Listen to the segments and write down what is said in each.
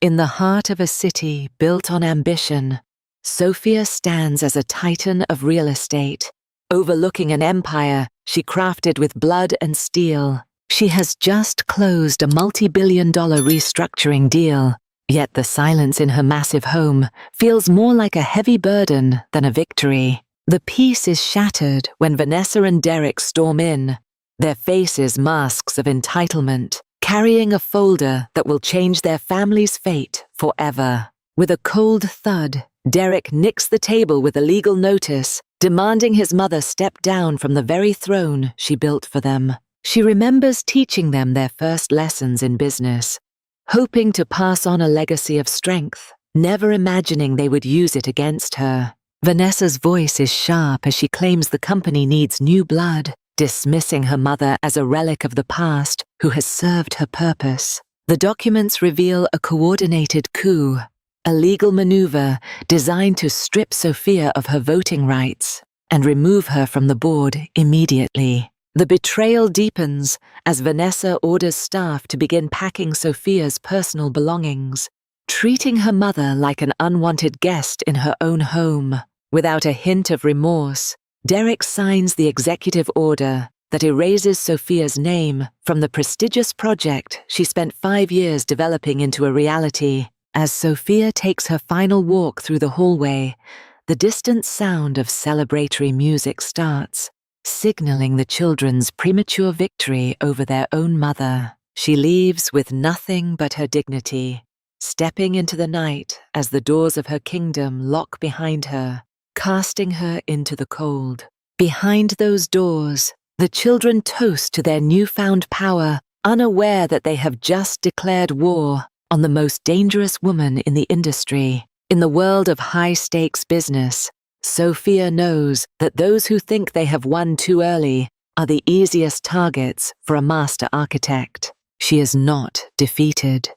In the heart of a city built on ambition, Sophia stands as a titan of real estate, overlooking an empire she crafted with blood and steel. She has just closed a multi-billion-dollar restructuring deal, yet the silence in her massive home feels more like a heavy burden than a victory. The peace is shattered when Vanessa and Derek storm in, their faces masks of entitlement, carrying a folder that will change their family's fate forever. With a cold thud, Derek nicks the table with a legal notice, demanding his mother step down from the very throne she built for them. She remembers teaching them their first lessons in business, hoping to pass on a legacy of strength, never imagining they would use it against her. Vanessa's voice is sharp as she claims the company needs new blood, dismissing her mother as a relic of the past who has served her purpose. The documents reveal a coordinated coup, a legal maneuver designed to strip Sophia of her voting rights and remove her from the board immediately. The betrayal deepens as Vanessa orders staff to begin packing Sophia's personal belongings, treating her mother like an unwanted guest in her own home. Without a hint of remorse, Derek signs the executive order that erases Sophia's name from the prestigious project she spent 5 years developing into a reality. As Sophia takes her final walk through the hallway, the distant sound of celebratory music starts, signaling the children's premature victory over their own mother. She leaves with nothing but her dignity, stepping into the night as the doors of her kingdom lock behind her, casting her into the cold. Behind those doors, the children toast to their newfound power, unaware that they have just declared war on the most dangerous woman in the industry. In the world of high-stakes business, Sophia knows that those who think they have won too early are the easiest targets for a master architect. She is not defeated.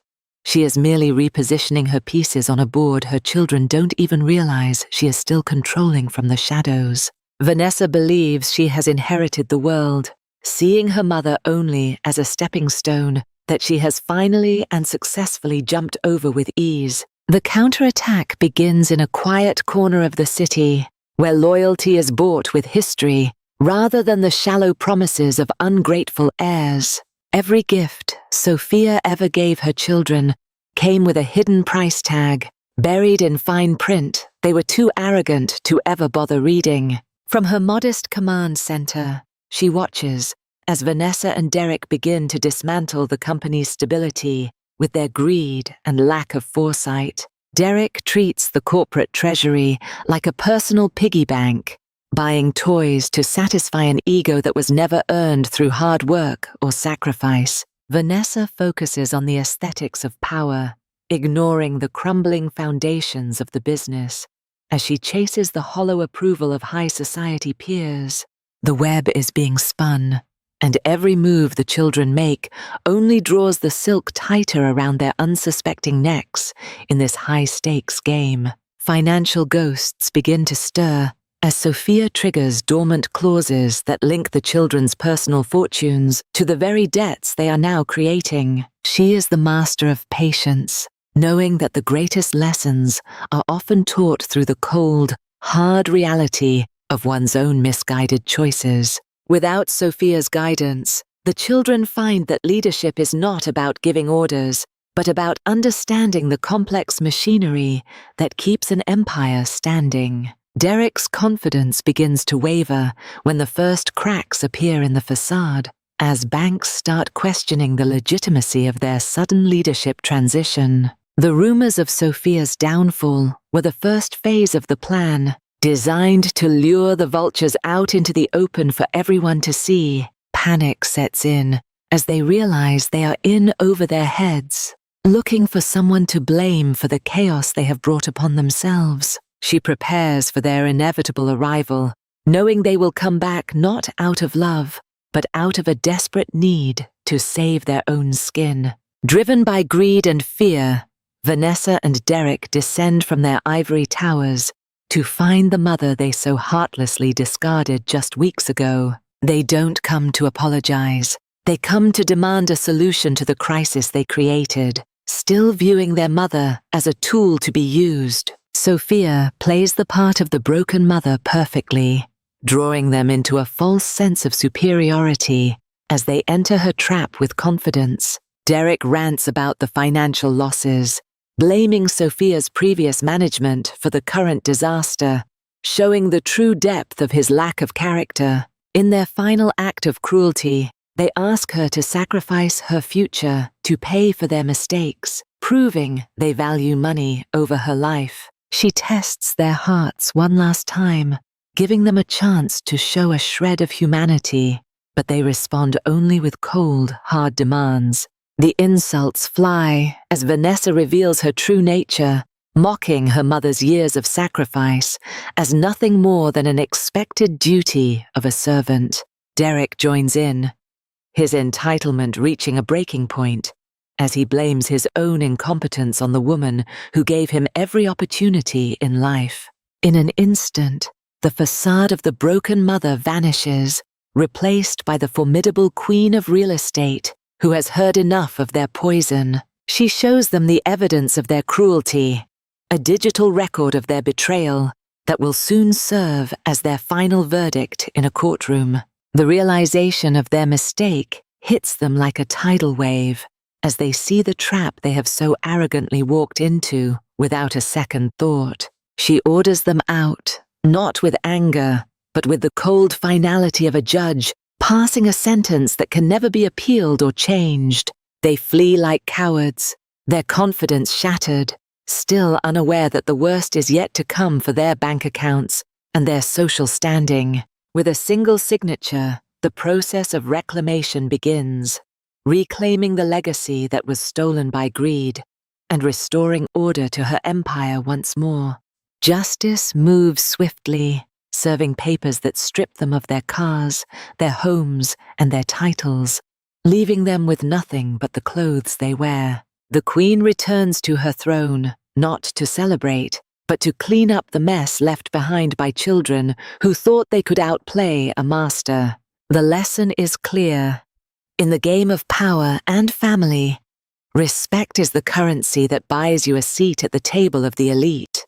She is merely repositioning her pieces on a board her children don't even realize she is still controlling from the shadows. Vanessa believes she has inherited the world, seeing her mother only as a stepping stone that she has finally and successfully jumped over with ease. The counterattack begins in a quiet corner of the city, where loyalty is bought with history rather than the shallow promises of ungrateful heirs. Every gift Sophia ever gave her children came with a hidden price tag, buried in fine print they were too arrogant to ever bother reading. From her modest command center, she watches as Vanessa and Derek begin to dismantle the company's stability with their greed and lack of foresight. Derek treats the corporate treasury like a personal piggy bank, buying toys to satisfy an ego that was never earned through hard work or sacrifice. Vanessa focuses on the aesthetics of power, ignoring the crumbling foundations of the business. As she chases the hollow approval of high society peers, the web is being spun, and every move the children make only draws the silk tighter around their unsuspecting necks in this high-stakes game. Financial ghosts begin to stir as Sophia triggers dormant clauses that link the children's personal fortunes to the very debts they are now creating. She is the master of patience, knowing that the greatest lessons are often taught through the cold, hard reality of one's own misguided choices. Without Sophia's guidance, the children find that leadership is not about giving orders, but about understanding the complex machinery that keeps an empire standing. Derek's confidence begins to waver when the first cracks appear in the facade, as banks start questioning the legitimacy of their sudden leadership transition. The rumors of Sophia's downfall were the first phase of the plan, designed to lure the vultures out into the open for everyone to see. Panic sets in as they realize they are in over their heads, looking for someone to blame for the chaos they have brought upon themselves. She prepares for their inevitable arrival, knowing they will come back not out of love, but out of a desperate need to save their own skin. Driven by greed and fear, Vanessa and Derek descend from their ivory towers to find the mother they so heartlessly discarded just weeks ago. They don't come to apologize. They come to demand a solution to the crisis they created. still viewing their mother as a tool to be used. Sophia plays the part of the broken mother perfectly, drawing them into a false sense of superiority as they enter her trap with confidence. Derek rants about the financial losses, blaming Sophia's previous management for the current disaster, showing the true depth of his lack of character. In their final act of cruelty, they ask her to sacrifice her future to pay for their mistakes, proving they value money over her life. She tests their hearts one last time, giving them a chance to show a shred of humanity, but they respond only with cold, hard demands. The insults fly as Vanessa reveals her true nature, mocking her mother's years of sacrifice as nothing more than an expected duty of a servant. Derek joins in, his entitlement reaching a breaking point as he blames his own incompetence on the woman who gave him every opportunity in life. In an instant, the facade of the broken mother vanishes, replaced by the formidable queen of real estate, who has heard enough of their poison. She shows them the evidence of their cruelty, a digital record of their betrayal that will soon serve as their final verdict in a courtroom. The realization of their mistake hits them like a tidal wave as they see the trap they have so arrogantly walked into without a second thought. She orders them out, not with anger, but with the cold finality of a judge passing a sentence that can never be appealed or changed. They flee like cowards, their confidence shattered, still unaware that the worst is yet to come for their bank accounts and their social standing. With a single signature, the process of reclamation begins, reclaiming the legacy that was stolen by greed and restoring order to her empire once more. Justice moves swiftly, serving papers that strip them of their cars, their homes, and their titles, leaving them with nothing but the clothes they wear. The queen returns to her throne, not to celebrate, but to clean up the mess left behind by children who thought they could outplay a master. The lesson is clear. In the game of power and family, respect is the currency that buys you a seat at the table of the elite.